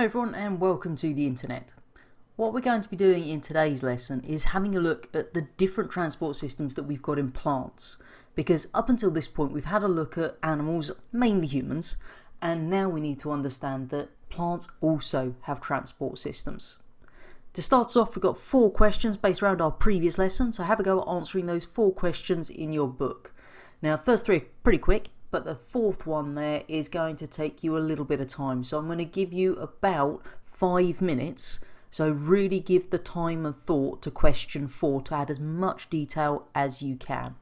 Hi everyone and welcome to the internet. What we're going to be doing in today's lesson is having a look at the different transport systems that we've got in plants, because up until this point we've had a look at animals, mainly humans, and now we need to understand that plants also have transport systems. To start us off, we've got 4 questions based around our previous lesson, so have a go at answering those 4 questions in your book. Now, first 3 are pretty quick, but the 4th one there is going to take you a little bit of time. So I'm going to give you about 5 minutes. So really give the time and thought to question 4 to add as much detail as you can.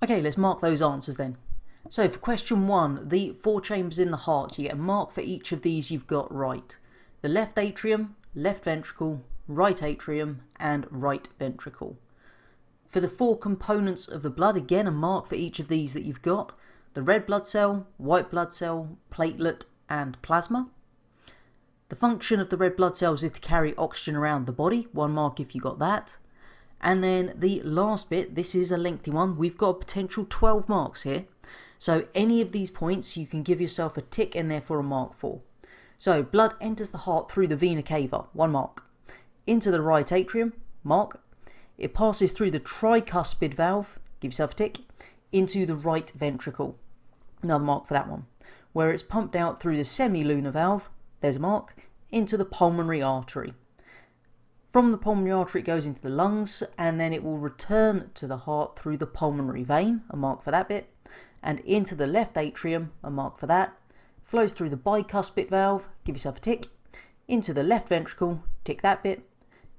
Okay, let's mark those answers then. So for question 1, the 4 chambers in the heart, you get a mark for each of these you've got right. The left atrium, left ventricle, right atrium and right ventricle. For the 4 components of the blood, again a mark for each of these that you've got. The red blood cell, white blood cell, platelet and plasma. The function of the red blood cells is to carry oxygen around the body, 1 mark if you got that. And then the last bit, this is a lengthy one, we've got a potential 12 marks here. So any of these points you can give yourself a tick and therefore a mark for. So blood enters the heart through the vena cava, 1 mark. Into the right atrium, mark. It passes through the tricuspid valve, give yourself a tick. Into the right ventricle, another mark for that one. Where it's pumped out through the semilunar valve, there's a mark. Into the pulmonary artery. From the pulmonary artery it goes into the lungs and then it will return to the heart through the pulmonary vein, a mark for that bit, and into the left atrium, a mark for that, flows through the bicuspid valve, give yourself a tick, into the left ventricle, tick that bit,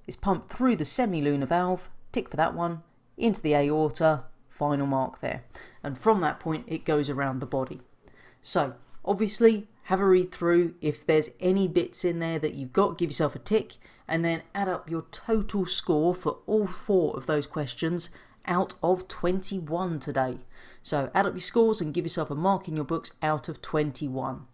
is pumped through the semilunar valve, tick for that one, into the aorta, final mark there, and from that point it goes around the body. So obviously have a read through, if there's any bits in there that you've got, give yourself a tick and then add up your total score for all 4 of those questions out of 21 today. So add up your scores and give yourself a mark in your books out of 21.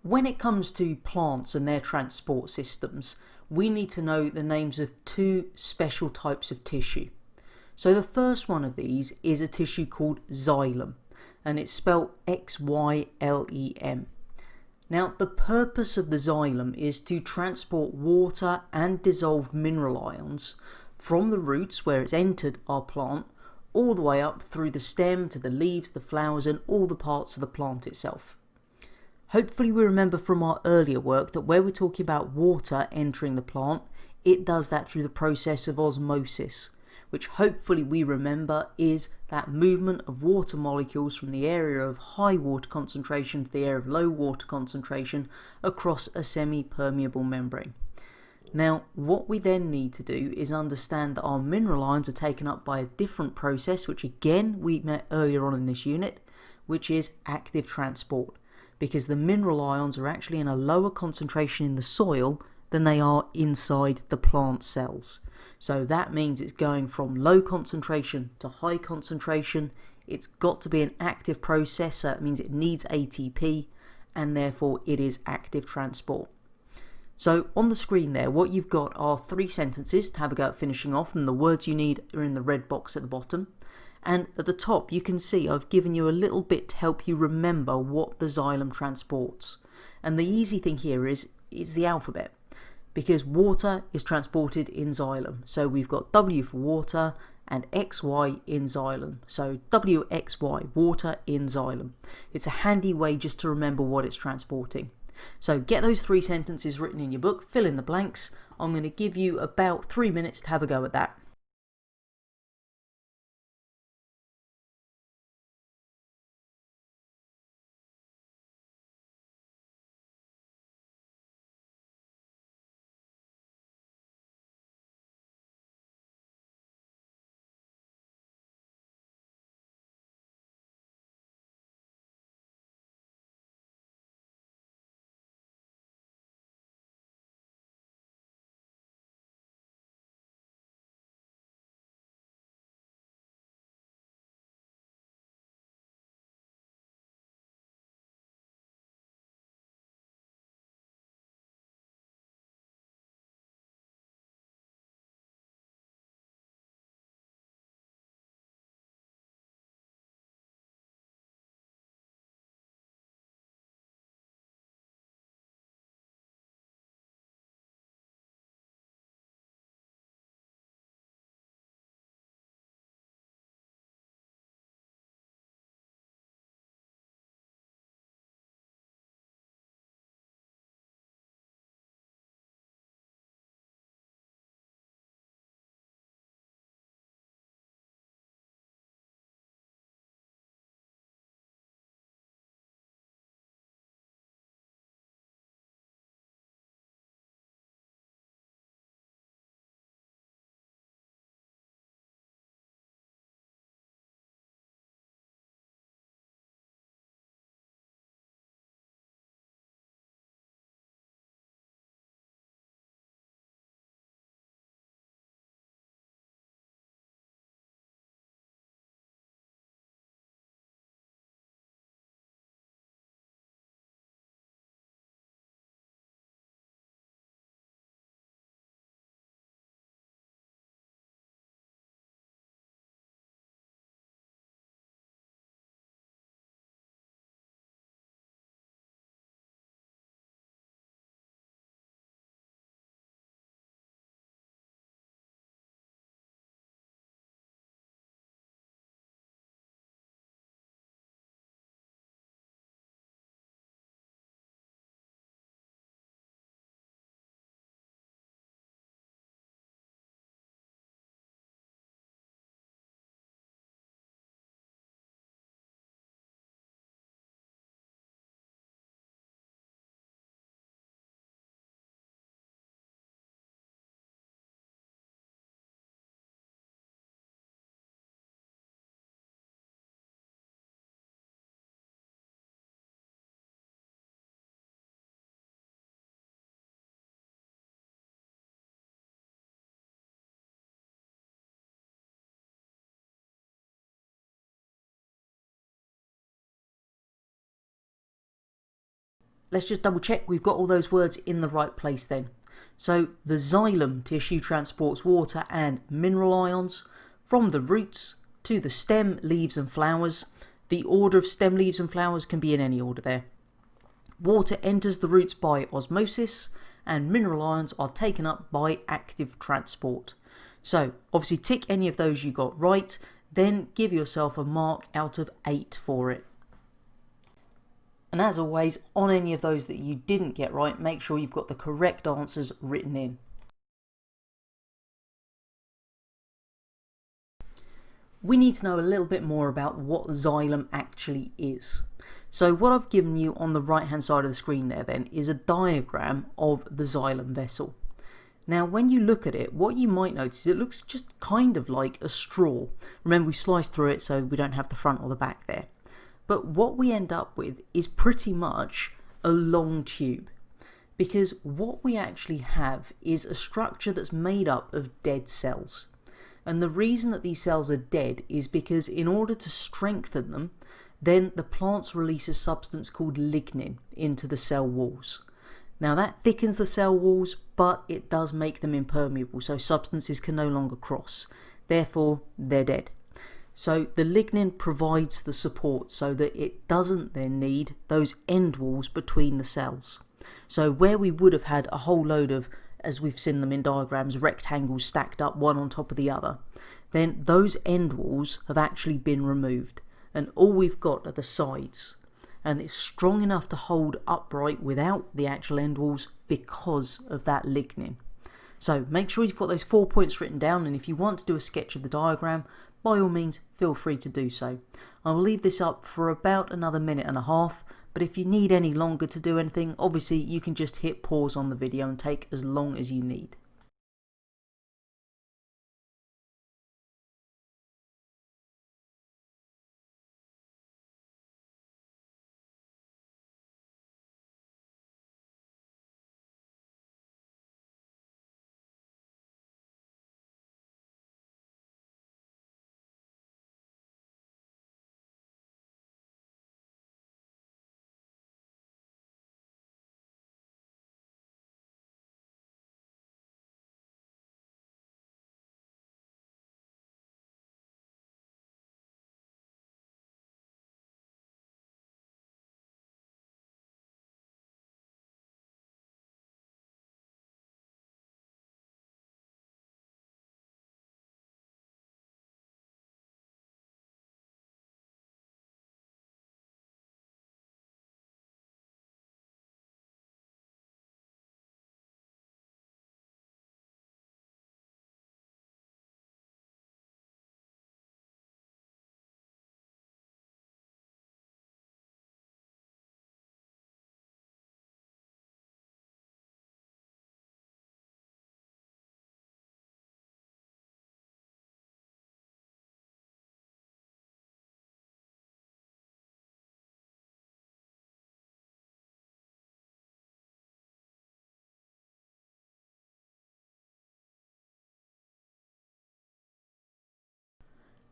When it comes to plants and their transport systems, we need to know the names of 2 special types of tissue. So the first one of these is a tissue called xylem, and it's spelled Xylem. Now the purpose of the xylem is to transport water and dissolved mineral ions from the roots where it's entered our plant all the way up through the stem to the leaves, the flowers and all the parts of the plant itself. Hopefully we remember from our earlier work that where we're talking about water entering the plant, it does that through the process of osmosis, which hopefully we remember is that movement of water molecules from the area of high water concentration to the area of low water concentration across a semi-permeable membrane. Now what we then need to do is understand that our mineral ions are taken up by a different process, which again we met earlier on in this unit, which is active transport, because the mineral ions are actually in a lower concentration in the soil than they are inside the plant cells. So that means it's going from low concentration to high concentration. It's got to be an active process, so it means it needs ATP and therefore it is active transport. So on the screen there, what you've got are 3 sentences to have a go at finishing off, and the words you need are in the red box at the bottom. And at the top you can see I've given you a little bit to help you remember what the xylem transports. And the easy thing here is the alphabet, because water is transported in xylem. So we've got W for water and XY in xylem. So WXY, water in xylem. It's a handy way just to remember what it's transporting. So get those 3 sentences written in your book, fill in the blanks. I'm going to give you about 3 minutes to have a go at that. let's just double check we've got all those words in the right place then. So the xylem tissue transports water and mineral ions from the roots to the stem, leaves and flowers. The order of stem, leaves and flowers can be in any order there. Water enters the roots by osmosis and mineral ions are taken up by active transport. So obviously tick any of those you got right, then give yourself a mark out of 8 for it. And as always, on any of those that you didn't get right, make sure you've got the correct answers written in. We need to know a little bit more about what xylem actually is. So what I've given you on the right hand side of the screen there then is a diagram of the xylem vessel. Now when you look at it, what you might notice is it looks just kind of like a straw. Remember, we sliced through it so we don't have the front or the back there. But what we end up with is pretty much a long tube, because what we actually have is a structure that's made up of dead cells. And the reason that these cells are dead is because in order to strengthen them, then the plants release a substance called lignin into the cell walls. Now that thickens the cell walls, but it does make them impermeable, so substances can no longer cross. Therefore, they're dead. So the lignin provides the support so that it doesn't then need those end walls between the cells. So where we would have had a whole load of, as we've seen them in diagrams, rectangles stacked up one on top of the other, then those end walls have actually been removed and all we've got are the sides. And it's strong enough to hold upright without the actual end walls because of that lignin. So make sure you've got those 4 points written down, and if you want to do a sketch of the diagram, by all means feel free to do so. I will leave this up for about another minute and a half, but if you need any longer to do anything, obviously you can just hit pause on the video and take as long as you need.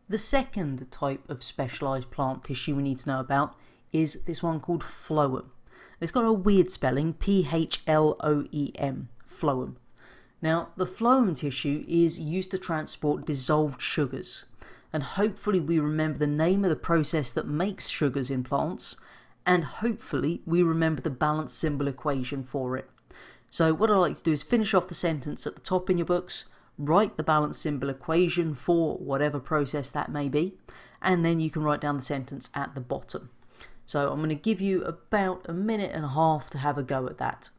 The second type of specialised plant tissue we need to know about is this one called phloem. It's got a weird spelling, P-H-L-O-E-M, phloem. Now, the phloem tissue is used to transport dissolved sugars, and hopefully we remember the name of the process that makes sugars in plants, and hopefully we remember the balance symbol equation for it. So what I'd like to do is finish off the sentence at the top in your books, write the balance symbol equation for whatever process that may be, and then you can write down the sentence at the bottom. So I'm going to give you about a minute and a half to have a go at that.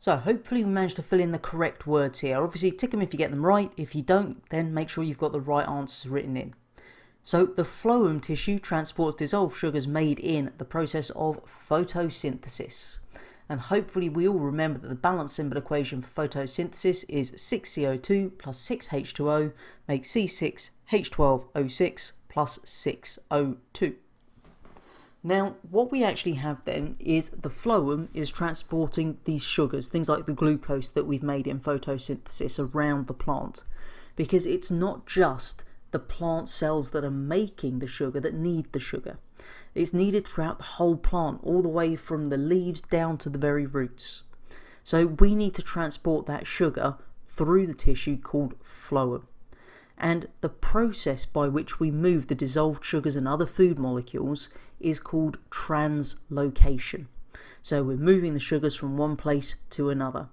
So hopefully we managed to fill in the correct words here. Obviously tick them if you get them right. If you don't, then make sure you've got the right answers written in. So the phloem tissue transports dissolved sugars made in the process of photosynthesis. And hopefully we all remember that the balance symbol equation for photosynthesis is 6CO2 plus 6H2O makes C6H12O6 plus 6O2. Now, what we actually have then is the phloem is transporting these sugars, things like the glucose that we've made in photosynthesis, around the plant. Because it's not just the plant cells that are making the sugar that need the sugar. It's needed throughout the whole plant, all the way from the leaves down to the very roots. So we need to transport that sugar through the tissue called phloem. And the process by which we move the dissolved sugars and other food molecules is called translocation. So we're moving the sugars from one place to another.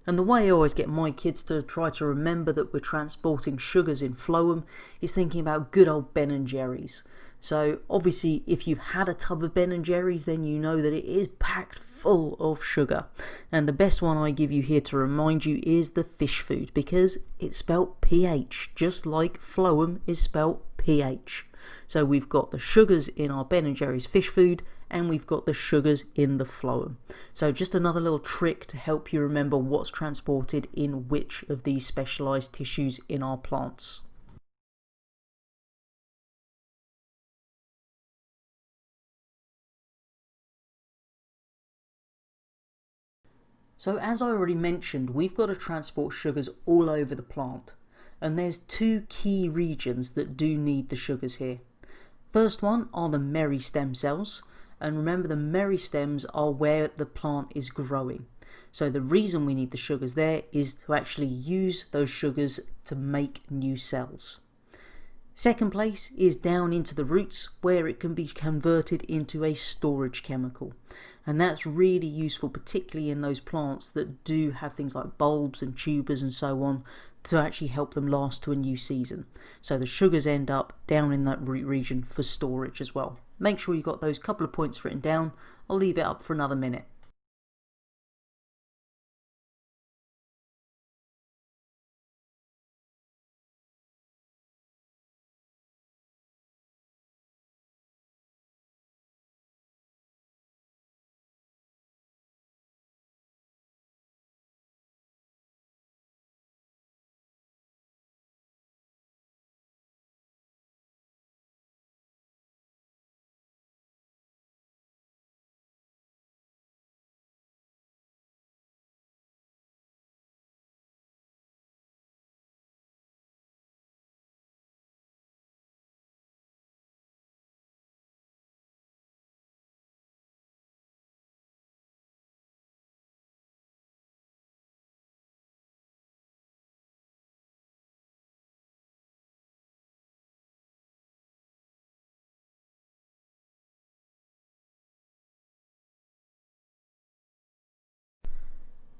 And the way I always get my kids to try to remember that we're transporting sugars in phloem is thinking about good old Ben and Jerry's. So obviously if you've had a tub of Ben and Jerry's, then you know that it is packed full of sugar. And the best one I give you here to remind you is the fish food, because it's spelt PH, just like phloem is spelt PH. So we've got the sugars in our Ben and Jerry's fish food, and we've got the sugars in the phloem. So just another little trick to help you remember what's transported in which of these specialised tissues in our plants. So as I already mentioned, we've got to transport sugars all over the plant. And there's two key regions that do need the sugars here. First one are the meristem cells. And remember, the meristems are where the plant is growing. So the reason we need the sugars there is to actually use those sugars to make new cells. Second place is down into the roots, where it can be converted into a storage chemical. And that's really useful, particularly in those plants that do have things like bulbs and tubers and so on, to actually help them last to a new season. So the sugars end up down in that root region for storage as well. Make sure you've got those couple of points written down. I'll leave it up for another minute.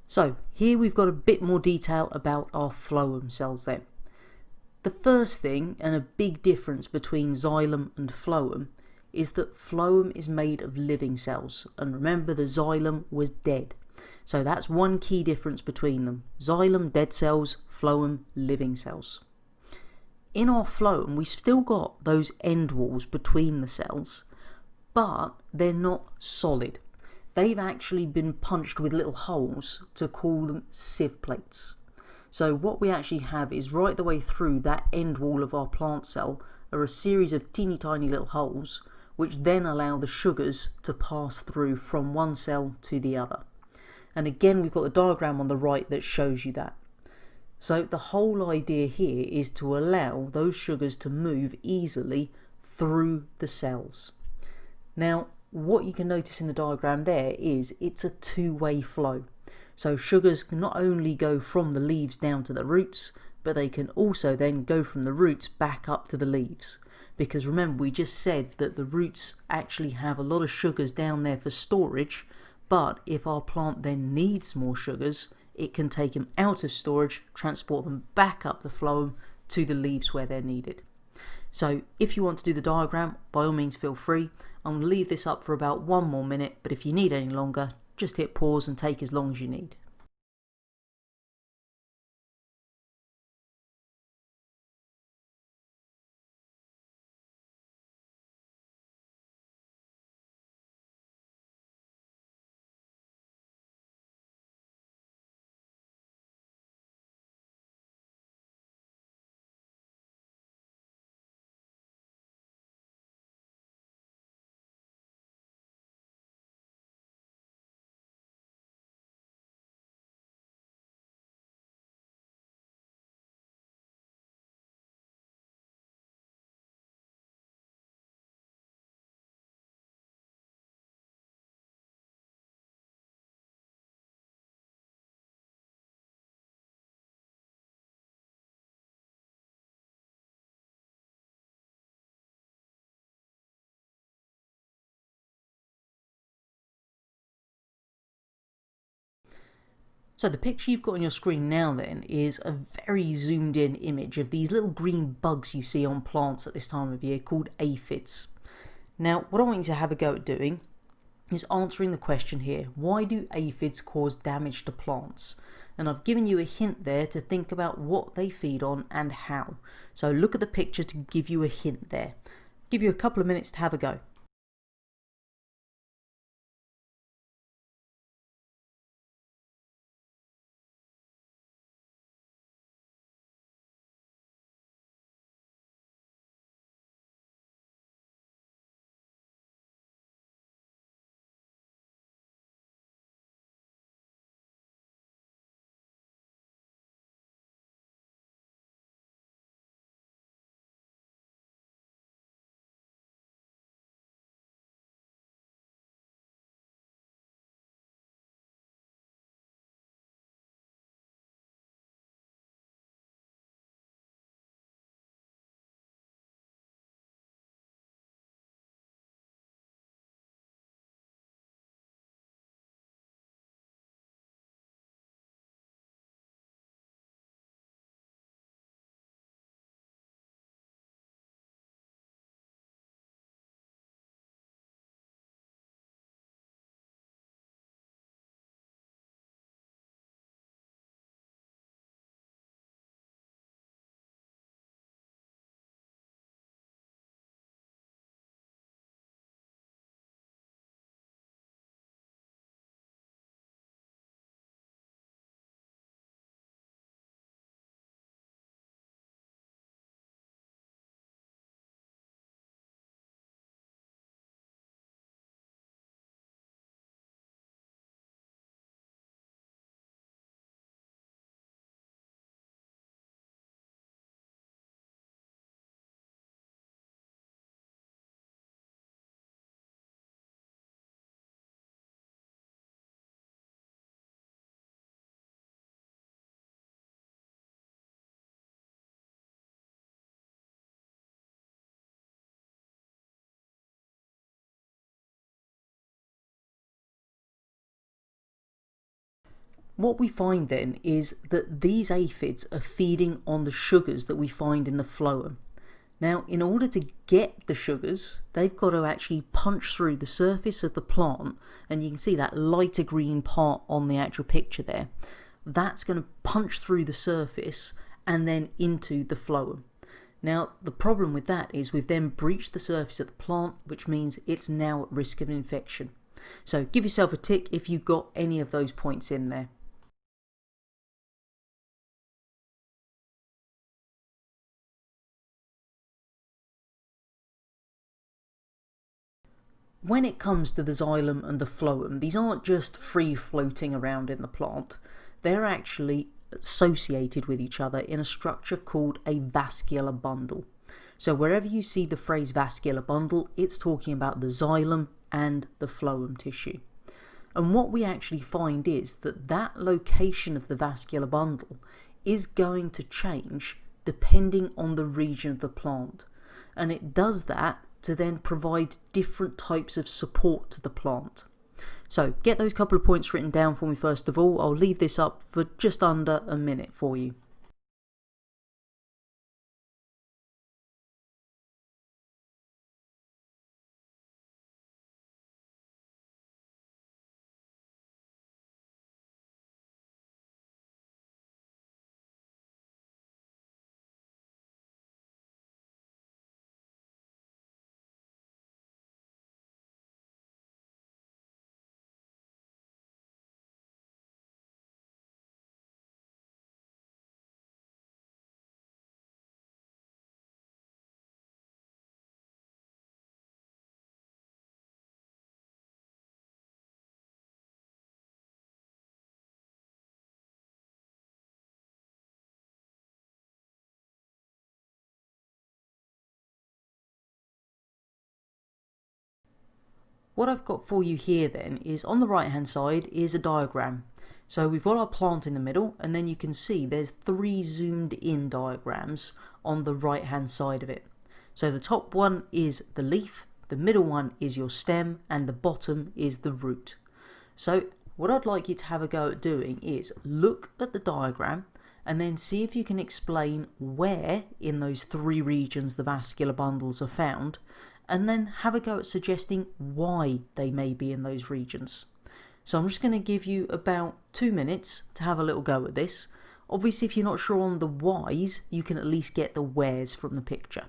So here we've got a bit more detail about our phloem cells then. The first thing, and a big difference between xylem and phloem, is that phloem is made of living cells, and remember the xylem was dead. So that's one key difference between them. Xylem, dead cells; phloem, living cells. In our phloem we've still got those end walls between the cells, but they're not solid. They've actually been punched with little holes to call them sieve plates. So what we actually have is right the way through that end wall of our plant cell are a series of teeny tiny little holes, which then allow the sugars to pass through from one cell to the other. And again, we've got the diagram on the right that shows you that. So the whole idea here is to allow those sugars to move easily through the cells. Now, what you can notice in the diagram there is it's a two-way flow. So sugars can not only go from the leaves down to the roots, but they can also then go from the roots back up to the leaves. Because remember, we just said that the roots actually have a lot of sugars down there for storage, but if our plant then needs more sugars, it can take them out of storage, transport them back up the phloem to the leaves where they're needed. So if you want to do the diagram, by all means feel free. I'm going to leave this up for about 1 more minute, but if you need any longer, just hit pause and take as long as you need. So the picture you've got on your screen now then is a very zoomed in image of these little green bugs you see on plants at this time of year called aphids. Now what I want you to have a go at doing is answering the question here, why do aphids cause damage to plants? And I've given you a hint there to think about what they feed on and how. So look at the picture to give you a hint there. Give you a couple of minutes to have a go. What we find then is that these aphids are feeding on the sugars that we find in the phloem. Now, in order to get the sugars, they've got to actually punch through the surface of the plant, and you can see that lighter green part on the actual picture there. That's going to punch through the surface and then into the phloem. Now, the problem with that is we've then breached the surface of the plant, which means it's now at risk of infection. So give yourself a tick if you've got any of those points in there. When it comes to the xylem and the phloem, these aren't just free floating around in the plant. They're actually associated with each other in a structure called a vascular bundle. So wherever you see the phrase vascular bundle, it's talking about the xylem and the phloem tissue. And what we actually find is that that location of the vascular bundle is going to change depending on the region of the plant. And it does that to then provide different types of support to the plant. So get those couple of points written down for me first of all. I'll leave this up for just under a minute for you. What I've got for you here then is on the right hand side is a diagram. So we've got our plant in the middle, and then you can see there's 3 zoomed in diagrams on the right hand side of it. So the top one is the leaf, the middle one is your stem, and the bottom is the root. So what I'd like you to have a go at doing is look at the diagram and then see if you can explain where in those three regions the vascular bundles are found, and then have a go at suggesting why they may be in those regions. So I'm just going to give you about 2 minutes to have a little go at this. Obviously, if you're not sure on the whys, you can at least get the wheres from the picture.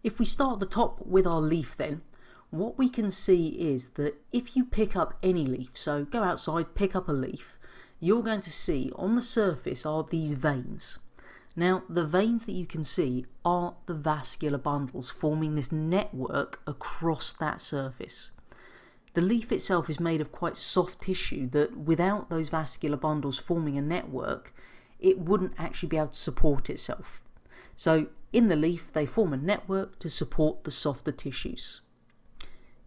If we start at the top with our leaf then, what we can see is that if you pick up any leaf, so go outside, pick up a leaf, you're going to see on the surface are these veins. Now, the veins that you can see are the vascular bundles forming this network across that surface. The leaf itself is made of quite soft tissue that without those vascular bundles forming a network, it wouldn't actually be able to support itself. So in the leaf, they form a network to support the softer tissues.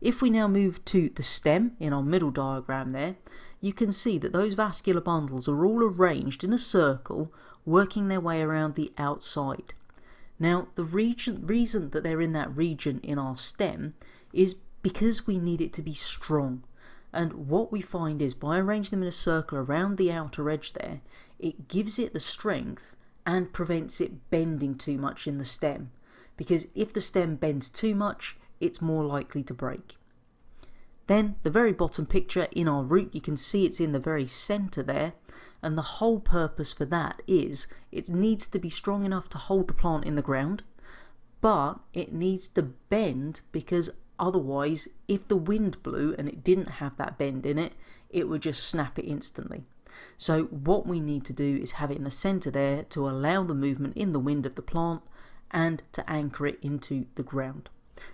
If we now move to the stem in our middle diagram there, you can see that those vascular bundles are all arranged in a circle, working their way around the outside. Now, the reason that they're in that region in our stem is because we need it to be strong. And what we find is by arranging them in a circle around the outer edge there, it gives it the strength and prevents it bending too much in the stem, because if the stem bends too much, it's more likely to break. Then the very bottom picture in our root, you can see it's in the very center there, and the whole purpose for that is it needs to be strong enough to hold the plant in the ground, but it needs to bend, because otherwise if the wind blew and it didn't have that bend in it, it would just snap it instantly. So what we need to do is have it in the center there to allow the movement in the wind of the plant and to anchor it into the ground.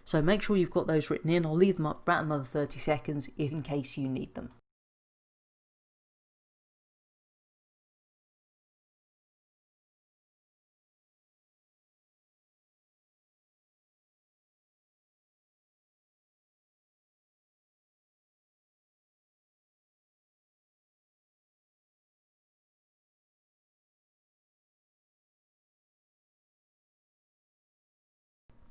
So make sure you've got those written in. I'll leave them up about another 30 seconds in case you need them.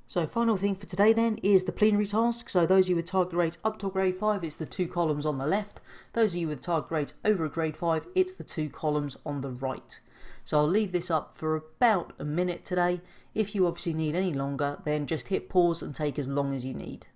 So final thing for today then is the plenary task. So those of you with target grades up to grade 5, it's the 2 columns on the left. Those of you with target grades over a grade 5, it's the 2 columns on the right. So I'll leave this up for about a minute today. If you obviously need any longer, then just hit pause and take as long as you need.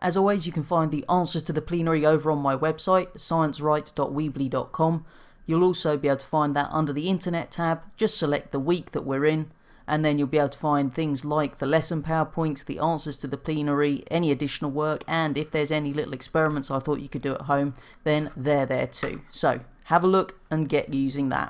As always, you can find the answers to the plenary over on my website, sciencewright.weebly.com. You'll also be able to find that under the Internet tab. Just select the week that we're in, and then you'll be able to find things like the lesson PowerPoints, the answers to the plenary, any additional work, and if there's any little experiments I thought you could do at home, then they're there too. So have a look and get using that.